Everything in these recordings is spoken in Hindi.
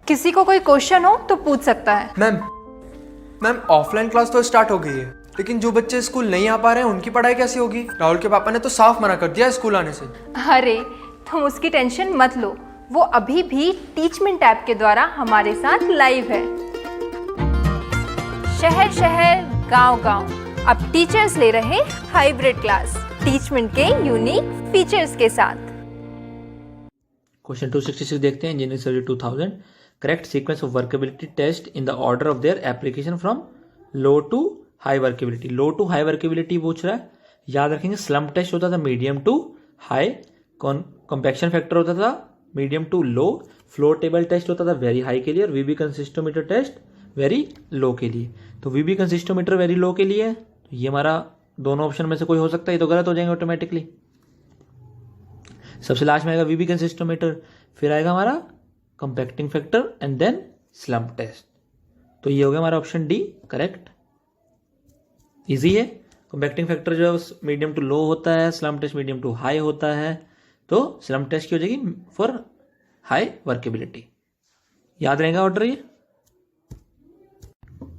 किसी को कोई क्वेश्चन हो तो पूछ सकता है। मैम ऑफलाइन क्लास तो स्टार्ट हो गई है, लेकिन जो बच्चे स्कूल नहीं आ पा रहे हैं उनकी पढ़ाई कैसी होगी? राहुल के पापा ने तो साफ मना कर दिया स्कूल आने से। अरे तुम उसकी टेंशन मत लो, वो अभी भी टीचमेंट ऐप के द्वारा हमारे साथ लाइव है। शहर शहर गांव गांव अब टीचर्स ले रहे हाइब्रिड क्लास टीचमेंट के यूनिक फीचर्स के साथ। क्वेश्चन 266 देखते हैं। Engineering subject 2000 correct sequence of workability test in the order of their application from low to high workability. Low to high workability पूछ रहा है। याद रखेंगे स्लम्प टेस्ट होता था medium to high, compaction factor होता था medium to low, flow table test होता था वेरी हाई के लिए, और VB consistometer test very low के लिए। तो वीबी कंसिस्टोमीटर वेरी लो के लिए तो ये हमारा दोनों ऑप्शन में से कोई हो सकता है, ये तो गलत हो जाएंगे ऑटोमेटिकली। सबसे लास्ट में आएगा वीबी कंसिस्टोमीटर, फिर आएगा हमारा compacting factor and then slump test. तो ये हो गया हमारा ऑप्शन डी करेक्ट। इजी है। कंपैक्टिंग फैक्टर जो है मीडियम टू लो होता है, slump test medium to high होता है, तो स्लम्प टेस्ट की हो जाएगी फॉर हाई वर्केबिलिटी। याद रहेगा ऑर्डर ये।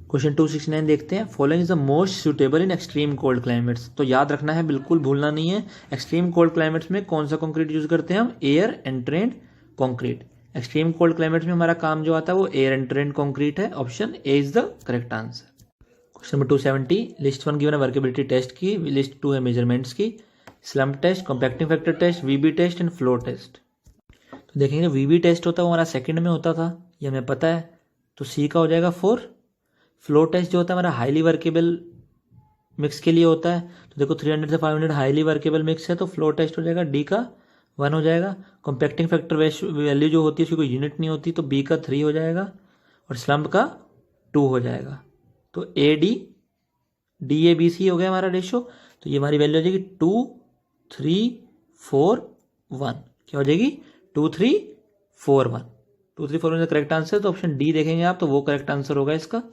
क्वेश्चन 269 देखते हैं। Following is the most suitable in extreme cold climates. तो याद रखना है, बिल्कुल भूलना नहीं है। एक्सट्रीम कोल्ड क्लाइमेट्स में कौन सा कंक्रीट यूज करते हैं हम? Air entrained concrete. Extreme cold climates में हमारा काम जो आता है वो एयर एंट्रेंड कंक्रीट है। Option A is the correct answer. Question number 270 list 1 given है वर्केबिलिटी टेस्ट की, लिस्ट 2 है मेजरमेंट्स की, slump test, compacting factor test, VB test and flow test. तो देखेंगे वीबी टेस्ट होता है वो हमारा सेकंड में होता था, ये हमें पता है, तो सी का हो जाएगा 4। फ्लोर टेस्ट जो होता है हमारा हाईली वर्केबल मिक्स के लिए होता है, तो देखो 300 से 500 हाईली वर्केबल मिक्स है, तो फ्लोर टेस्ट हो जाएगा डी का 1 हो जाएगा। कॉम्पैक्टिंग फैक्टर वैल्यू जो होती है उसकी कोई यूनिट नहीं होती, तो बी का 3 हो जाएगा, और स्लम्प का 2 हो जाएगा। तो A D A B C हो गया हमारा रेशो। तो ये हमारी वैल्यू हो जाएगी 2 3 4 1। क्या हो जाएगी? 2 3 4 1। 2 3 4 1 करेक्ट आंसर। तो ऑप्शन डी देखेंगे आप तो वो करेक्ट आंसर होगा इसका।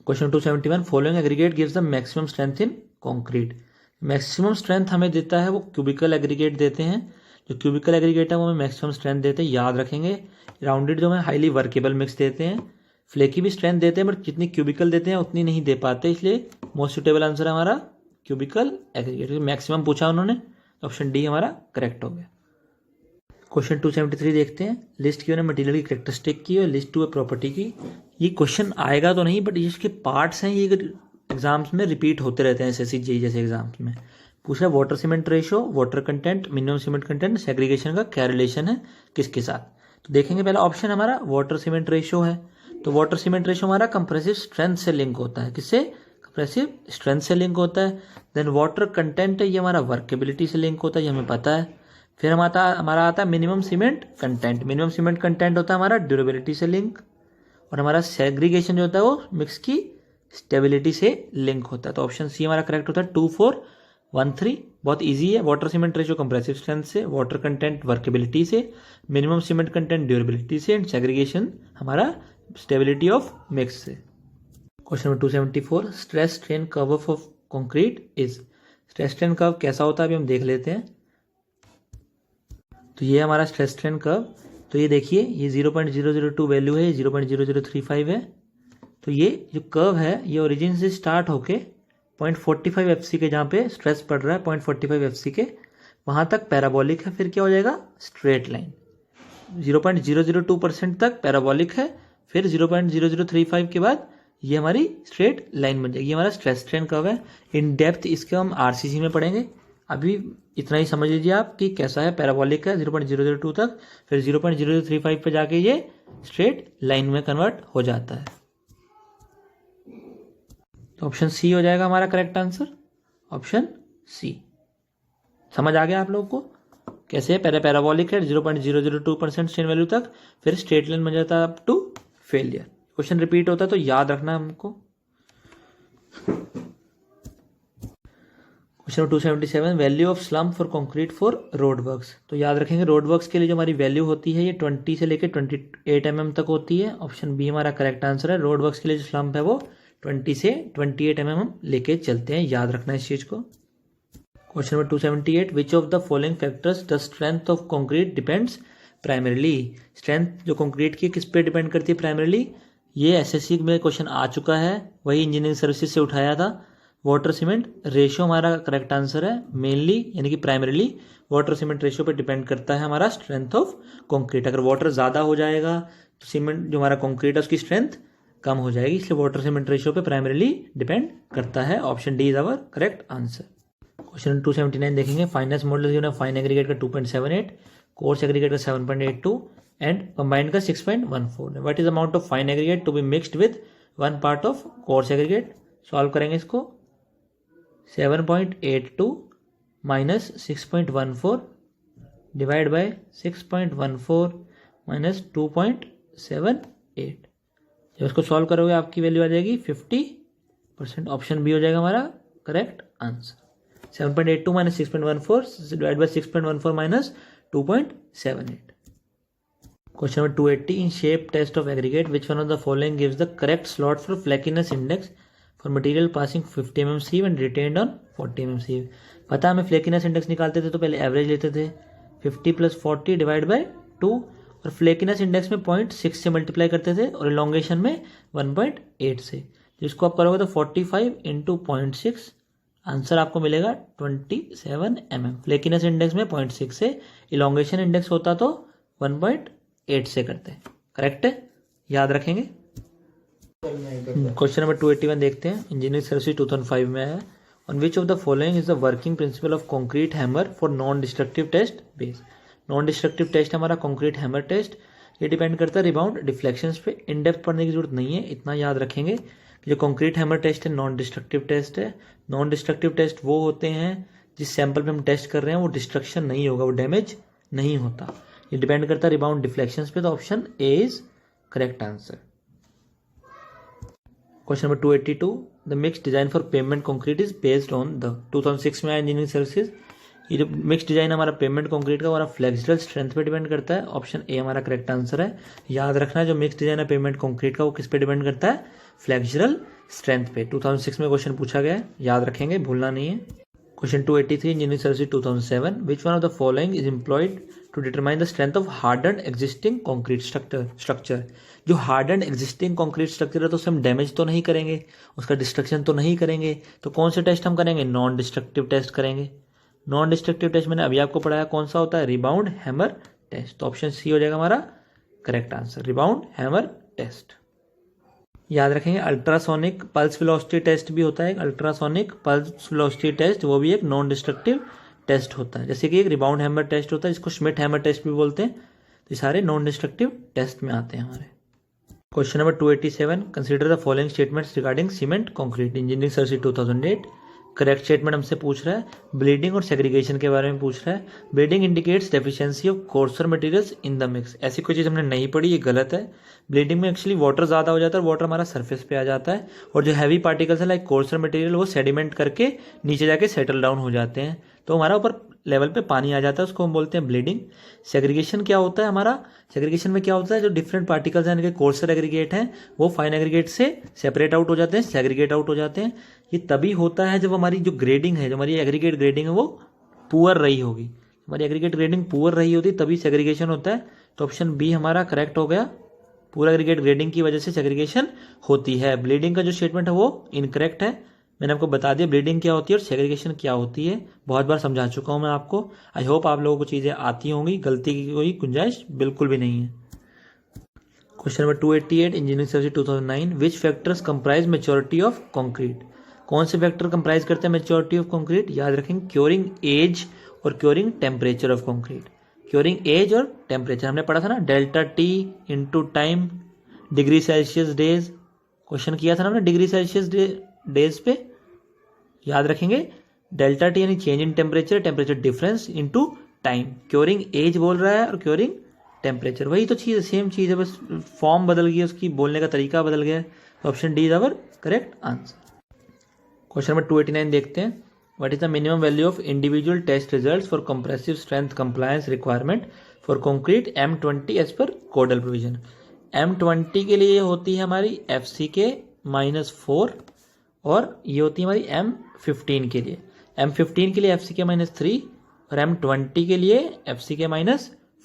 Question 271 following aggregate gives the maximum strength in concrete. Maximum strength हमें देता है वो क्यूबिकल एग्रीगेट देते हैं। जो क्यूबिकल एग्रीगेट है वो हमें मैक्सिमम स्ट्रेंथ देते हैं। याद रखेंगे राउंडेड जो हमें हाईली वर्केबल मिक्स देते हैं, फ्लेकी भी स्ट्रेंथ देते हैं, बट जितनी क्यूबिकल देते हैं उतनी नहीं दे पाते, इसलिए मोस्ट सुटेबल आंसर है हमारा क्यूबिकल एग्रीगेट। मैक्सिमम पूछा उन्होंने, ऑप्शन डी हमारा करेक्ट हो गया। क्वेश्चन 273 देखते हैं। लिस्ट की मटेरियल की कैरेक्टरिस्टिक की और लिस्ट 2 है प्रॉपर्टी की। ये क्वेश्चन आएगा तो नहीं, बट इसके पार्ट्स हैं, ये एग्जाम्स में रिपीट होते रहते हैं एसएससी जेईई जैसे एग्जाम्स में। पूछ रहा है water cement ratio, water content, minimum cement content, segregation का क्या रिलेशन है किसके साथ। तो देखेंगे पहला ऑप्शन हमारा वाटर सीमेंट रेशो है। तो वाटर सीमेंट रेशो हमारा कंप्रेसिव स्ट्रेंथ से लिंक होता है। किससे? कंप्रेसिव स्ट्रेंथ से लिंक होता है। देन वाटर कंटेंट है, ये हमारा वर्केबिलिटी से लिंक होता है, ये हमें पता है। फिर हमारा आता है minimum cement content. Minimum cement content होता है हमारा ड्यूरेबिलिटी से लिंक, और हमारा सेग्रीगेशन जो होता है वो मिक्स की स्टेबिलिटी से लिंक होता है। तो ऑप्शन सी हमारा करेक्ट होता है 2 4 1 3। बहुत इजी है। Water cement ratio compressive strength से, वाटर कंटेंट वर्केबिलिटी से, मिनिमम सीमेंट कंटेंट ड्यूरेबिलिटी से, एंड सेग्रीगेशन हमारा स्टेबिलिटी ऑफ मिक्स से। Question number 274 stress strain curve of concrete is. Stress strain curve कैसा होता है अभी हम देख लेते हैं। तो ये हमारा स्ट्रेस स्ट्रेन कर्व, तो ये देखिए ये 0.002 वैल्यू है, 0.0035 है। तो ये जो कर्व है ये ओरिजिन से स्टार्ट होके 0.45 एफसी के जहाँ पे स्ट्रेस पड़ रहा है 0.45 एफसी के वहाँ तक पैराबोलिक है। फिर क्या हो जाएगा? Straight line. 0.002% तक पैराबोलिक है, फिर 0.0035 के बाद ये हमारी स्ट्रेट लाइन बन जाएगी। ये हमारा स्ट्रेस स्ट्रेन कर्व है। इन डेप्थ इसके हम आरसीसी में पढ़ेंगे। अभी इतना ही समझ लीजिए आप कि कैसा है। पैराबोलिक है 0.002 तक, फिर 0.035 पे जाके ये स्ट्रेट लाइन में कन्वर्ट हो जाता है। तो ऑप्शन सी हो जाएगा हमारा करेक्ट आंसर। Option C. समझ आ गया आप लोगों को कैसे? पैराबोलिक है 0.002% स्ट्रेन वैल्यू तक, फिर स्ट्रेट लाइन बन जाता है up to failure. Question repeat होता है तो याद रखना हमको। Question 277 value of slump for concrete for road works. तो याद रखेंगे रोड वर्क्स के लिए जो हमारी वैल्यू होती है ये 20 से लेकर 28 mm तक होती है। ऑप्शन बी हमारा करेक्ट आंसर है। रोड वर्क्स के लिए जो स्लम्प है वो 20 से 28 mm हम लेके चलते हैं, याद रखना इस चीज को। Question number 278 which of the following factors the strength of concrete depends primarily. Strength जो कंक्रीट की किस पे डिपेंड करती है प्राइमरीली, ये एसएससी में क्वेश्चन आ चुका है, वही इंजीनियरिंग सर्विसेज से उठाया था। वाटर सीमेंट रेशियो हमारा करेक्ट आंसर है। मेनली यानी कि प्राइमरीली वाटर सीमेंट रेशियो पे डिपेंड करता है हमारा स्ट्रेंथ ऑफ कंक्रीट। अगर वाटर ज़्यादा हो जाएगा तो सीमेंट जो हमारा कंक्रीट है उसकी स्ट्रेंथ कम हो जाएगी, इसलिए वाटर सीमेंट रेशियो पे प्राइमरीली डिपेंड करता है। Option D is our correct answer. Question 279 देखेंगे। फाइनेंस मॉडल जो है फाइन एग्रीगेट का 2.78, कोर्स एग्रीगेट का 7.82 एंड कंबाइंड का 6.14। What is amount of fine aggregate to be mixed with 1 part of coarse aggregate. Solve करेंगे इसको। 7.82 माइनस 6.14 डिवाइड बाय 6.14 माइनस 2.78। जब इसको सॉल्व करोगे आपकी वैल्यू आ जाएगी 50%। ऑप्शन बी हो जाएगा हमारा correct answer. 7.82 minus 6.14 divide by 6.14 minus 2.78। Question number 280. In shape test of aggregate, which one of the following gives the correct slot for flakiness index for material passing 50 mm sieve and retained on 40 mm sieve? पता हमें फ्लेकीनेस इंडेक्स निकालते थे तो पहले एवरेज लेते थे 50 प्लस 40 डिवाइड बाय 2 और फ्लेकीनेस इंडेक्स में 0.6 से मल्टीप्लाई करते थे और इलोंगेशन में 1.8 से। जिसको आप करोगे तो 45 इंटू 0.6 आंसर आपको मिलेगा 27 mm। फ्लेकीनेस इंडेक्स में 0.6 से, इलोंगेशन इंडेक्स होता तो 1.8 से करते हैं। करेक्ट है, याद रखेंगे। क्वेश्चन नंबर 281 देखते हैं। इंजीनियरिंग सर्विसेज 2005 में है। On which of the following is the working principle of concrete hammer for non destructive test base. Non destructive test हमारा कंक्रीट हैमर टेस्ट, ये डिपेंड करता है रिबाउंड डिफ्लेक्शंस पे। इन डेप्थ पढ़ने की जरूरत नहीं है, इतना याद रखेंगे कि जो कंक्रीट हैमर टेस्ट है नॉन डिस्ट्रक्टिव टेस्ट है। नॉन डिस्ट्रक्टिव टेस्ट वो होते हैं जिस सैंपल पे हम टेस्ट कर रहे हैं वो डिस्ट्रक्शन नहीं होगा, वो डैमेज नहीं होता। ये डिपेंड करता है रिबाउंड डिफ्लेक्शंस पे, तो option A is correct answer. Question number 282। The mix design for payment concrete is based on the. 2006 में आया इंजीनियरिंग सर्विसेज। ये जो मिक्स डिजाइन हमारा पेमेंट कंक्रीट का हमारा फ्लेक्सुरल स्ट्रेंथ पे डिपेंड करता है। ऑप्शन ए हमारा करेक्ट आंसर है। याद रखना जो मिक्स डिजाइन है पेमेंट कंक्रीट का वो किस पे डिपेंड करता है, फ्लेक्सुरल स्ट्रेंथ पे। 2006 में क्वेश्चन पूछा गया है, याद रखेंगे, भूलना नहीं है। Question 283 engineering services 2007। Which one of the following is employed to determine the strength of hardened existing concrete structure. जो हार्डन्ड एग्जिस्टिंग कंक्रीट स्ट्रक्चर है तो उसे हम डैमेज तो नहीं करेंगे, उसका डिस्ट्रक्शन तो नहीं करेंगे, तो कौन से टेस्ट हम करेंगे, नॉन डिस्ट्रक्टिव टेस्ट करेंगे। नॉन डिस्ट्रक्टिव टेस्ट मैंने अभी आपको पढ़ाया कौन सा होता है, रिबाउंड हैमर टेस्ट। तो ऑप्शन सी हो जाएगा हमारा correct answer, rebound hammer test. याद रखेंगे अल्ट्रासोनिक पल्स वेलोसिटी टेस्ट भी होता है, अल्ट्रासोनिक पल्स वेलोसिटी टेस्ट, वो भी एक नॉन डिस्ट्रक्टिव टेस्ट होता है। जैसे कि एक रिबाउंड हैमर टेस्ट होता है जिसको श्मिट हैमर टेस्ट भी बोलते हैं। तो ये सारे नॉन डिस्ट्रक्टिव टेस्ट में आते हैं हमारे। Question number 287। Consider the following statements regarding cement concrete. Engineering services 2008। Correct statement हमसे पूछ रहा है, ब्लीडिंग और सेग्रीगेशन के बारे में पूछ रहा है। Bleeding indicates deficiency of courser materials in the mix. ऐसी कोई चीज़ हमने नहीं पढ़ी, ये गलत है। ब्लीडिंग में एक्चुअली वाटर ज़्यादा हो जाता है और वाटर हमारा सरफेस पे आ जाता है, और जो हैवी पार्टिकल्स है लाइक कोर्सर मटेरियल वो सेडिमेंट करके नीचे जाके सेटल डाउन हो जाते हैं, तो हमारा ऊपर लेवल पे पानी आ जाता है, उसको हम बोलते हैं ब्लीडिंग। सेग्रीगेशन क्या होता है हमारा, सेग्रीगेशन में क्या होता है, जो डिफरेंट पार्टिकल्स हैं इनके कोर्सर एग्रीगेट हैं वो फाइन एग्रीगेट से सेपरेट आउट हो जाते हैं, सेग्रीगेट आउट हो जाते हैं। ये तभी होता है जब हमारी जो ग्रेडिंग है, जो हमारी एग्रीगेट ग्रेडिंग है वो पुअर रही होगी। हमारी एग्रीगेट ग्रेडिंग पुअर रही होती तभी सेग्रीगेशन होता है। तो ऑप्शन बी हमारा करेक्ट हो गया, पूरा एग्रीगेट ग्रेडिंग की वजह से सेग्रीगेशन होती है। ब्लीडिंग का जो स्टेटमेंट है वो इनकरेक्ट है। मैंने आपको बता दिया ब्लीडिंग क्या होती है और सेग्रीगेशन क्या होती है, बहुत बार समझा चुका हूं मैं आपको। आई होप आप लोगों को चीज़ें आती होंगी, गलती की कोई गुंजाइश बिल्कुल भी नहीं है। Question number 288 engineering services 2009। Which factors comprise maturity of concrete. कौन से फैक्टर कंप्राइज करते हैं मेच्योरिटी ऑफ कंक्रीट, याद रखेंगे क्योरिंग एज और curing temperature of concrete. Curing age और टेम्परेचर हमने पढ़ा था ना, delta T into time, degree Celsius days. Question किया था ना हमने डिग्री सेल्सियस डेज पे, याद रखेंगे डेल्टा टी यानी change in temperature, temperature difference into time. Curing age बोल रहा है और क्योरिंग टेम्परेचर वही तो चीज़, सेम चीज़ है, बस फॉर्म बदल गई, उसकी बोलने का तरीका बदल गया। तो option D is our correct answer. Question number 289 देखते हैं। What is the minimum value of individual test results for compressive strength compliance requirement for concrete M20 as per codal provision. M20 के लिए होती है हमारी FCK -4 और ये होती है हमारी M15 के लिए। M15 के लिए FCK -3 और M20 के लिए FCK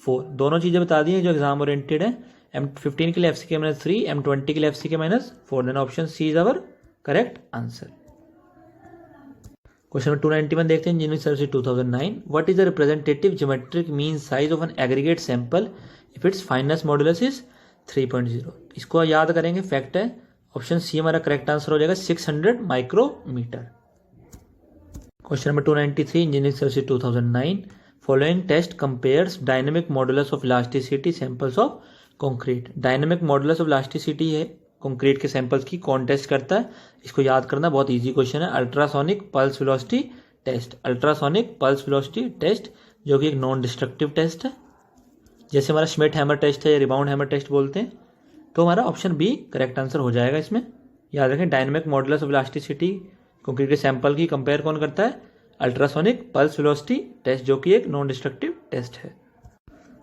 4। दोनों चीज़ें बता दी हैं जो एग्जाम ओरिएंटेड है। M15 के लिए FCK-3, M20 के लिए FCK-4। Then option C is our correct answer. Question number 291 देखते हैं। Engineering service 2009, what is the representative geometric mean size of an aggregate sample if its fineness modulus is 3.0। इसको याद करेंगे, फैक्ट है। ऑप्शन सी हमारा करेक्ट आंसर हो जाएगा 600 micrometre. Question number 293 engineering service 2009, following test compares dynamic modulus of elasticity samples of concrete. Dynamic modulus of elasticity है कंक्रीट के सैंपल्स की, कौन टेस्ट करता है? इसको याद करना बहुत इजी क्वेश्चन है। Ultrasonic pulse velocity test. Ultrasonic pulse velocity test जो कि एक नॉन डिस्ट्रक्टिव टेस्ट है, जैसे हमारा श्मिट हैमर टेस्ट है या रिबाउंड हैमर टेस्ट बोलते हैं। तो हमारा ऑप्शन बी करेक्ट आंसर हो जाएगा इसमें। याद रखें, dynamic modulus of elasticity concrete के सैंपल की कंपेयर कौन करता है? अल्ट्रासोनिक पल्स वेलोसिटी टेस्ट जो कि एक नॉन डिस्ट्रक्टिव टेस्ट है।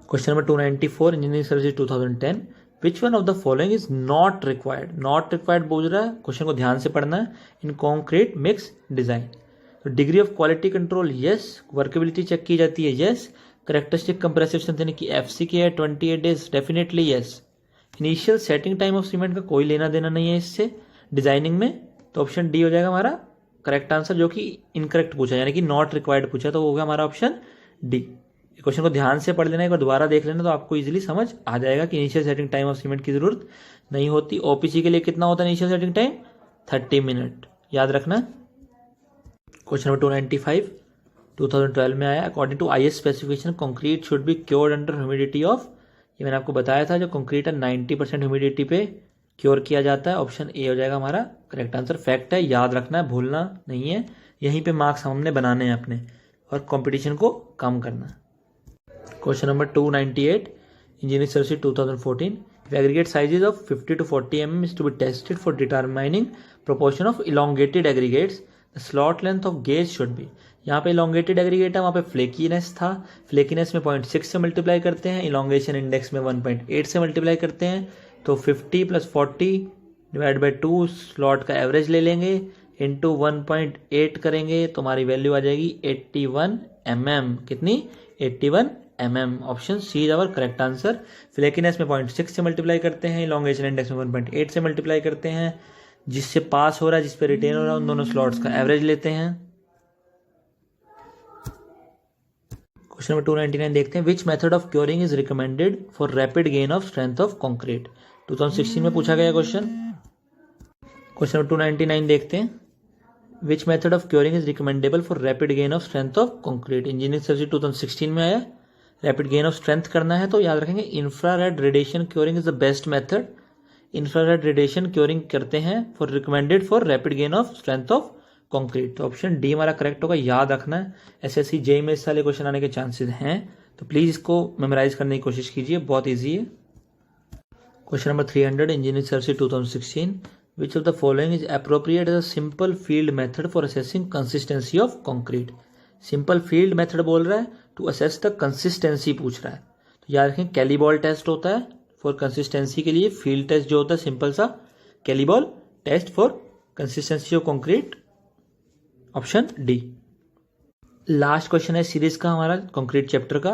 Question number 294 engineering service 2010, which one of the following is not required. Not required बोल रहा है, क्वेश्चन को ध्यान से पढ़ना है। इन कॉन्क्रीट मिक्स डिजाइन, तो degree of quality control yes, workability check की जाती है यस, करेक्टरिस्टिक कंप्रेसिव स्ट्रेंथ यानी कि FCK है 28 days definitely yes. Initial setting time of cement का कोई लेना देना नहीं है इससे डिजाइनिंग में, तो ऑप्शन डी हो जाएगा हमारा करेक्ट आंसर, जो कि इनकरेक्ट पूछा यानी कि नॉट रिक्वायर्ड पूछा, तो हो गया हमारा ऑप्शन डी। क्वेश्चन को ध्यान से पढ़ लेना, एक बार दोबारा देख लेना तो आपको इजीली समझ आ जाएगा कि initial setting time of cement की जरूरत नहीं होती। OPC के लिए कितना होता है इनिशियल सेटिंग टाइम? 30 मिनट, याद रखना। क्वेश्चन नंबर 295 2012 में आया, according to IS specification concrete should be cured under humidity of. ये मैंने आपको बताया था, जो कंक्रीट है 90% ह्यूमिडिटी पे क्योर किया जाता है। ऑप्शन ए हो जाएगा हमारा करेक्ट आंसर। फैक्ट है, याद रखना है, भूलना नहीं है। यहीं पे मार्क्स हमने बनाने हैं अपने, और कंपटीशन को कम करना है। Question number 298 engineering service 2014, if aggregate sizes of 50 to 40 mm is to be tested for determining proportion of elongated aggregates, the slot length of gauge should be। यहाँ पे elongated aggregate है, वहाँ पे flakiness था, flakiness में 0.6 से मल्टीप्लाई करते हैं, elongation index में 1.8 से मल्टीप्लाई करते हैं, तो 50 + 40 डिवाइड बाई 2 स्लॉट का एवरेज ले लेंगे, इंटू 1.8 करेंगे तो हमारी वैल्यू आ जाएगी 81 mm। कितनी? 81 mm। Option C is our correct answer. Flakiness में 0.6 से मल्टीप्लाई करते हैं, इलॉन्गेशन इंडेक्स में 1.8 से मल्टीप्लाई करते हैं, जिससे पास हो रहा है जिस पे रिटेन हो रहा है उन दोनों स्लॉट्स का एवरेज लेते हैं। क्वेश्चन नंबर 299 देखते हैं, which method of curing is recommended for rapid gain of strength of concrete. 2016 में पूछा गया क्वेश्चन। क्वेश्चन नंबर 299 देखते हैं, which method of curing is recommendable for rapid gain of strength of concrete. Engineering service 2016 में आया, रैपिड गेन ऑफ स्ट्रेंथ करना है तो याद रखेंगे infrared radiation curing is the best method. Infrared radiation curing करते हैं for recommended for rapid gain of strength of concrete, तो ऑप्शन डी हमारा करेक्ट होगा। याद रखना है, SSC JEE में इस साल क्वेश्चन आने के चांसेस हैं, तो प्लीज इसको मेमोराइज करने की कोशिश कीजिए, बहुत ईजी है। Question number 300 engineering service 2016, which of the following is appropriate as a simple field method for assessing consistency of concrete. Simple field method बोल रहा है, टू असेस द कंसिस्टेंसी पूछ रहा है, तो याद रखें कैलीबॉल टेस्ट होता है फॉर कंसिस्टेंसी के लिए, फील्ड टेस्ट जो होता है सिंपल सा कैलीबॉल test for consistency of concrete, option D. Last question है सीरीज का हमारा कंक्रीट चैप्टर का,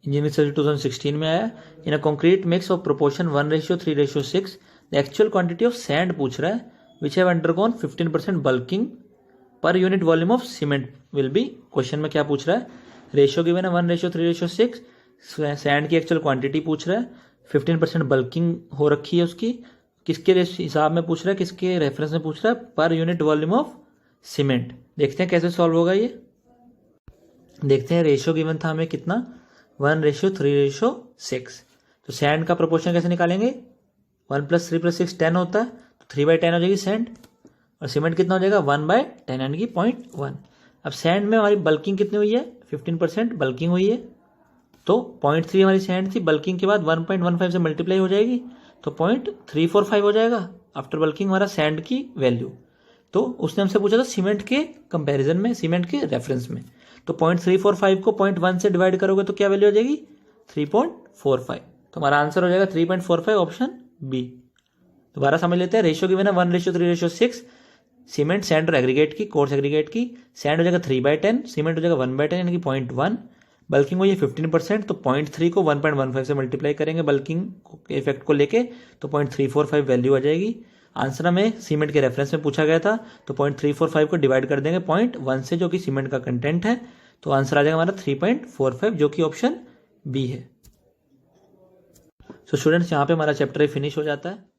इंजीनियरिंग सर्विस 2016 में आया, इन अ concrete mix of proportion 1:3:6 the actual quantity of sand पूछ रहा है which have undergone 15% bulking per unit volume of cement will be. Question में क्या पूछ रहा है? रेशियो गिवन है 1:3:6, सैंड की एक्चुअल क्वांटिटी पूछ रहा है, 15% बल्किंग हो रखी है उसकी, किसके हिसाब में पूछ रहा है, किसके रेफरेंस में पूछ रहा है? Per unit volume of cement. देखते हैं कैसे सॉल्व होगा ये, देखते हैं। रेशियो गिवन था हमें कितना, 1:3:6, तो सैंड का प्रोपोर्शन कैसे निकालेंगे? 1 + 3 + 6 10 होता है, तो 3/10 हो जाएगी सैंड, और सीमेंट कितना हो जाएगा 1/10 यानी कि 0.1। अब सैंड में हमारी बल्किंग कितनी हुई है? 15% बल्किंग हुई है, तो 0.3 हमारी सैंड थी, बल्किंग के बाद 1.15 से मल्टीप्लाई हो जाएगी, तो 0.345 हो जाएगा आफ्टर बल्किंग हमारा सैंड की वैल्यू। तो उसने हमसे पूछा था सीमेंट के कंपैरिजन में, सीमेंट के रेफरेंस में, तो 0.345 को 0.1 से डिवाइड करोगे तो क्या वैल्यू हो जाएगी? 3.45, तो हमारा आंसर हो जाएगा 3.45, ऑप्शन बी। दोबारा समझ लेते हैं, रेशियो गिवन है 1:3:6, सीमेंट सैंड और एग्रीगेट की, कोर्स एग्रीगेट की, सैंड हो जाएगा 3/10, सीमेंट हो जाएगा 1/10 यानी कि 0.1, बल्किंग हुई है 15%, तो 0.3 को 1.15 से मल्टीप्लाई करेंगे बल्किंग इफेक्ट को लेके, तो 0.345 वैल्यू आ जाएगी। आंसर हमें सीमेंट के रेफरेंस में पूछा गया था, तो 0.345 को डिवाइड कर देंगे 0.1 से, जो कि सीमेंट का कंटेंट है, तो आंसर आ जाएगा हमारा 3.45, जो कि ऑप्शन बी है। सो स्टूडेंट्स, यहाँ पे हमारा चैप्टर फिनिश हो जाता है।